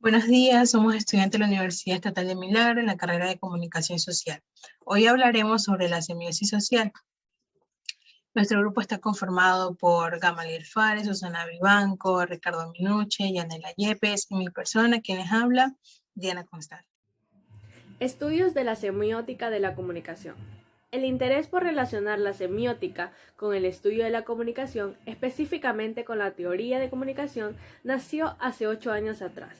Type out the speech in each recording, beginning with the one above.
Buenos días, somos estudiantes de la Universidad Estatal de Milagro en la carrera de Comunicación Social. Hoy hablaremos sobre la semiosis social. Nuestro grupo está conformado por Gamaliel Fares, Susana Vivanco, Ricardo Minuche, Yanela Yepes y mi persona, quienes habla, Diana Constante. Estudios de la semiótica de la comunicación. El interés por relacionar la semiótica con el estudio de la comunicación, específicamente con la teoría de comunicación, nació hace 8 años atrás,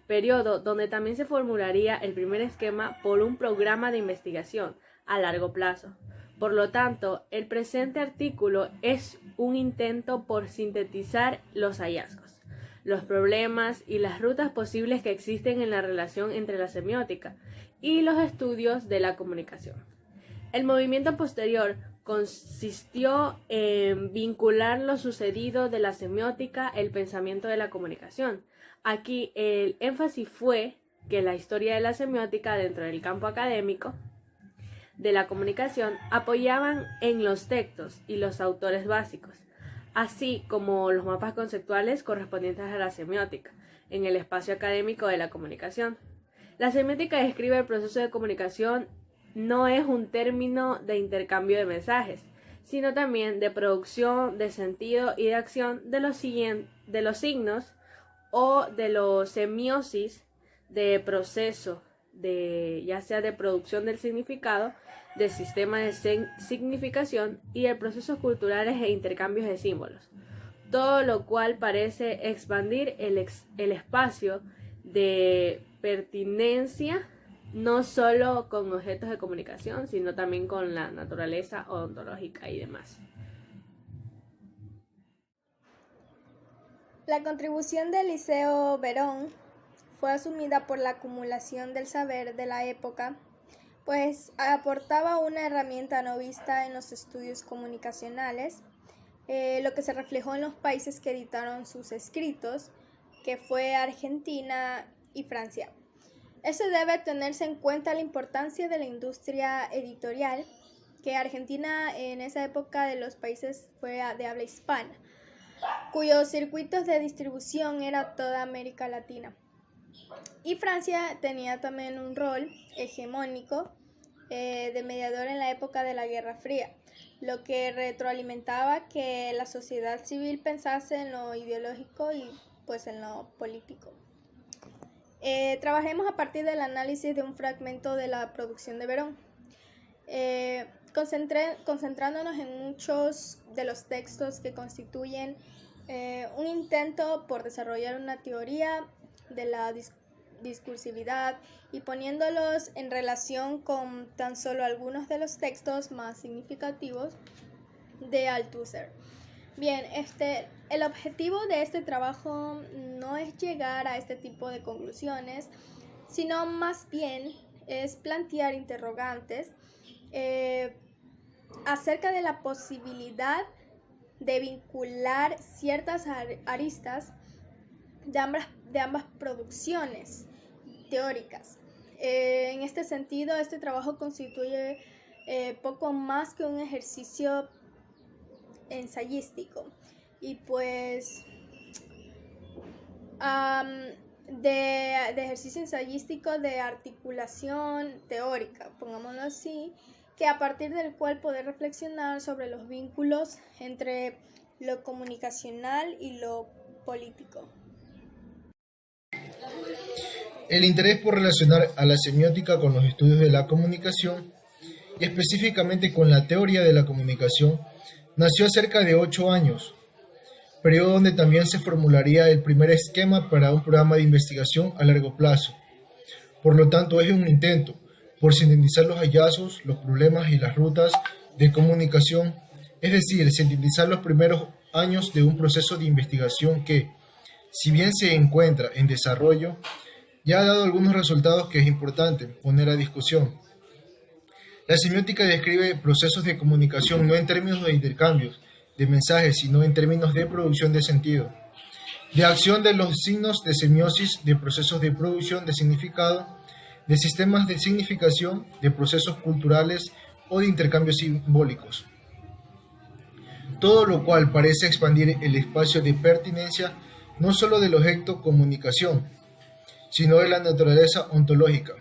periodo donde también se formularía el primer esquema por un programa de investigación a largo plazo. Por lo tanto, el presente artículo es un intento por sintetizar los hallazgos, los problemas y las rutas posibles que existen en la relación entre la semiótica y los estudios de la comunicación. El movimiento posterior consistió en vincular lo sucedido de la semiótica al pensamiento de la comunicación. Aquí el énfasis fue que la historia de la semiótica dentro del campo académico de la comunicación apoyaban en los textos y los autores básicos, así como los mapas conceptuales correspondientes a la semiótica en el espacio académico de la comunicación. La semiótica describe el proceso de comunicación, no es un término de intercambio de mensajes, sino también de producción de sentido y de acción de los signos o de los semiosis de proceso, ya sea de producción del significado, de sistema de significación y de procesos culturales e intercambios de símbolos. Todo lo cual parece expandir el espacio de pertinencia no solo con objetos de comunicación, sino también con la naturaleza ontológica y demás. La contribución de Eliseo Verón fue asumida por la acumulación del saber de la época, pues aportaba una herramienta no vista en los estudios comunicacionales, lo que se reflejó en los países que editaron sus escritos, que fue Argentina y Francia. Eso debe tenerse en cuenta la importancia de la industria editorial, que Argentina en esa época de los países fue de habla hispana, cuyos circuitos de distribución era toda América Latina. Y Francia tenía también un rol hegemónico de mediador en la época de la Guerra Fría, lo que retroalimentaba que la sociedad civil pensase en lo ideológico y pues en lo político. Trabajemos a partir del análisis de un fragmento de la producción de Verón, concentrándonos en muchos de los textos que constituyen un intento por desarrollar una teoría de la discursividad y poniéndolos en relación con tan solo algunos de los textos más significativos de Althusser. Bien, el objetivo de este trabajo no es llegar a este tipo de conclusiones, sino más bien es plantear interrogantes acerca de la posibilidad de vincular ciertas aristas de ambas producciones teóricas. En este sentido, este trabajo constituye poco más que un ejercicio ensayístico y pues de ejercicio ensayístico de articulación teórica, pongámoslo así, que a partir del cual poder reflexionar sobre los vínculos entre lo comunicacional y lo político. El interés por relacionar a la semiótica con los estudios de la comunicación y específicamente con la teoría de la comunicación nació hace cerca de 8 años, periodo donde también se formularía el primer esquema para un programa de investigación a largo plazo. Por lo tanto, es un intento por sintetizar los hallazgos, los problemas y las rutas de comunicación, es decir, sintetizar los primeros años de un proceso de investigación que, si bien se encuentra en desarrollo, ya ha dado algunos resultados que es importante poner a discusión. La semiótica describe procesos de comunicación no en términos de intercambios de mensajes, sino en términos de producción de sentido, de acción de los signos de semiosis, de procesos de producción de significado, de sistemas de significación, de procesos culturales o de intercambios simbólicos. Todo lo cual parece expandir el espacio de pertinencia no solo del objeto comunicación, sino de la naturaleza ontológica,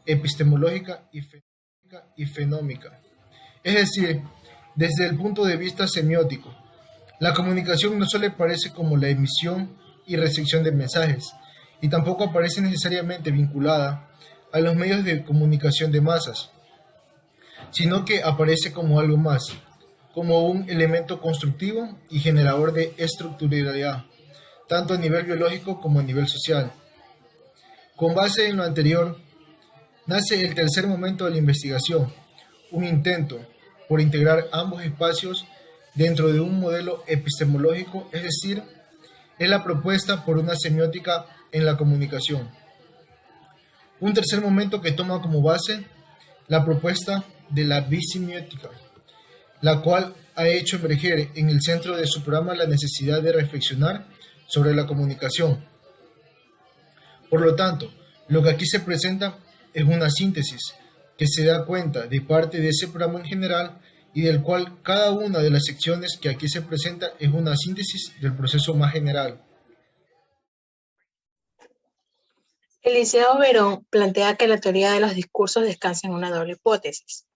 epistemológica y fenómica. Es decir, desde el punto de vista semiótico, la comunicación no solo aparece como la emisión y recepción de mensajes, y tampoco aparece necesariamente vinculada a los medios de comunicación de masas, sino que aparece como algo más, como un elemento constructivo y generador de estructuralidad, tanto a nivel biológico como a nivel social. Con base en lo anterior, nace el tercer momento de la investigación, un intento por integrar ambos espacios dentro de un modelo epistemológico, es decir, es la propuesta por una semiótica en la comunicación. Un tercer momento que toma como base la propuesta de la bisemiótica, la cual ha hecho emerger en el centro de su programa la necesidad de reflexionar sobre la comunicación. Por lo tanto, lo que aquí se presenta es una síntesis que se da cuenta de parte de ese programa en general y del cual cada una de las secciones que aquí se presenta es una síntesis del proceso más general. Eliseo Verón plantea que la teoría de los discursos descansa en una doble hipótesis.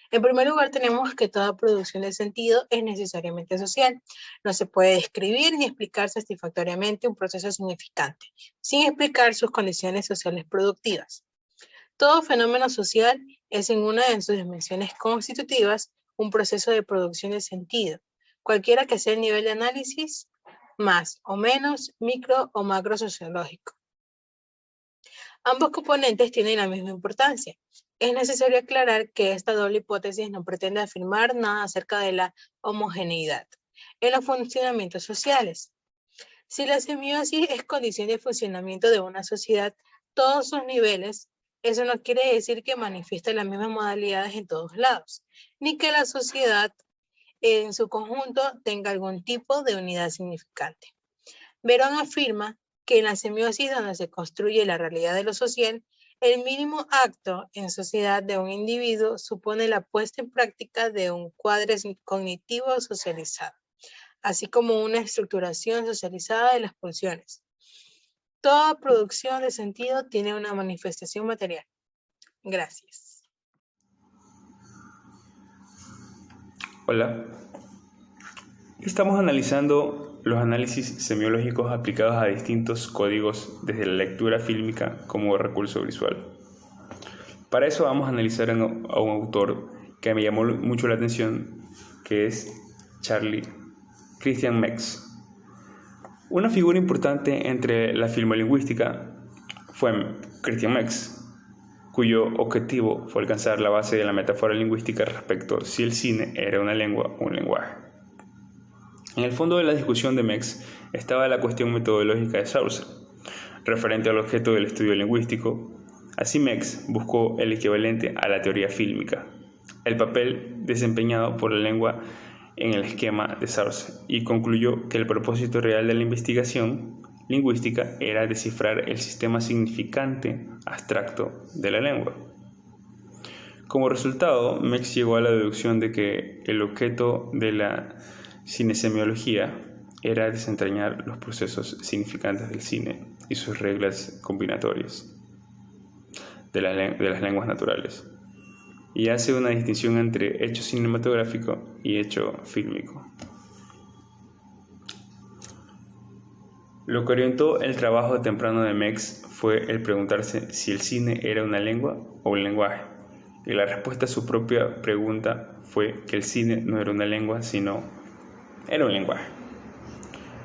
En primer lugar, tenemos que toda producción de sentido es necesariamente social. No se puede describir ni explicar satisfactoriamente un proceso significante, sin explicar sus condiciones sociales productivas. Todo fenómeno social es en una de sus dimensiones constitutivas un proceso de producción de sentido, cualquiera que sea el nivel de análisis, más o menos micro o macro sociológico. Ambos componentes tienen la misma importancia. Es necesario aclarar que esta doble hipótesis no pretende afirmar nada acerca de la homogeneidad en los funcionamientos sociales. Si la semiosis es condición de funcionamiento de una sociedad, todos sus niveles, eso no quiere decir que manifieste las mismas modalidades en todos lados, ni que la sociedad en su conjunto tenga algún tipo de unidad significante. Verón afirma que en la semiosis donde se construye la realidad de lo social, el mínimo acto en sociedad de un individuo supone la puesta en práctica de un cuadro cognitivo socializado, así como una estructuración socializada de las pulsiones. Toda producción de sentido tiene una manifestación material. Gracias. Hola. Estamos analizando los análisis semiológicos aplicados a distintos códigos desde la lectura fílmica como recurso visual. Para eso vamos a analizar a un autor que me llamó mucho la atención, que es Christian Meix. Una figura importante entre la filmolingüística fue Christian Meix, cuyo objetivo fue alcanzar la base de la metáfora lingüística respecto si el cine era una lengua o un lenguaje. En el fondo de la discusión de Meix estaba la cuestión metodológica de Saussure, referente al objeto del estudio lingüístico. Así Meix buscó el equivalente a la teoría fílmica, el papel desempeñado por la lengua en el esquema de Saussure, y concluyó que el propósito real de la investigación lingüística era descifrar el sistema significante abstracto de la lengua. Como resultado, Meix llegó a la deducción de que el objeto de la cinesemiología era desentrañar los procesos significantes del cine y sus reglas combinatorias de las lenguas naturales, y hace una distinción entre hecho cinematográfico y hecho fílmico. Lo que orientó el trabajo temprano de Meix fue el preguntarse si el cine era una lengua o un lenguaje, y la respuesta a su propia pregunta fue que el cine no era una lengua, sino era un lenguaje.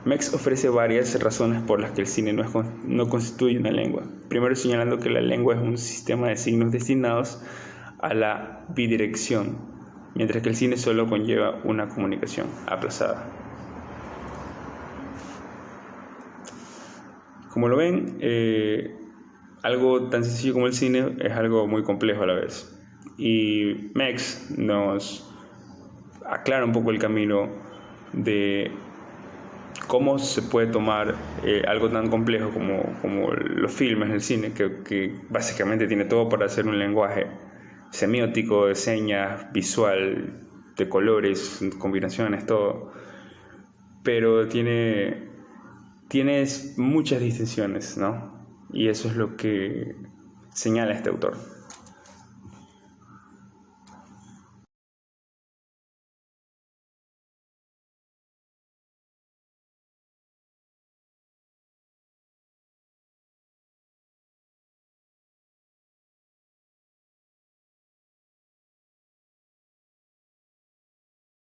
Meix ofrece varias razones por las que el cine no constituye una lengua. Primero, señalando que la lengua es un sistema de signos destinados a la bidirección, mientras que el cine solo conlleva una comunicación aplazada. Como lo ven, algo tan sencillo como el cine es algo muy complejo a la vez. Y Meix nos aclara un poco el camino de cómo se puede tomar algo tan complejo como los filmes, el cine, que básicamente tiene todo para hacer un lenguaje semiótico, de señas, visual, de colores, combinaciones, todo, pero tiene muchas distinciones, ¿no? Y eso es lo que señala este autor.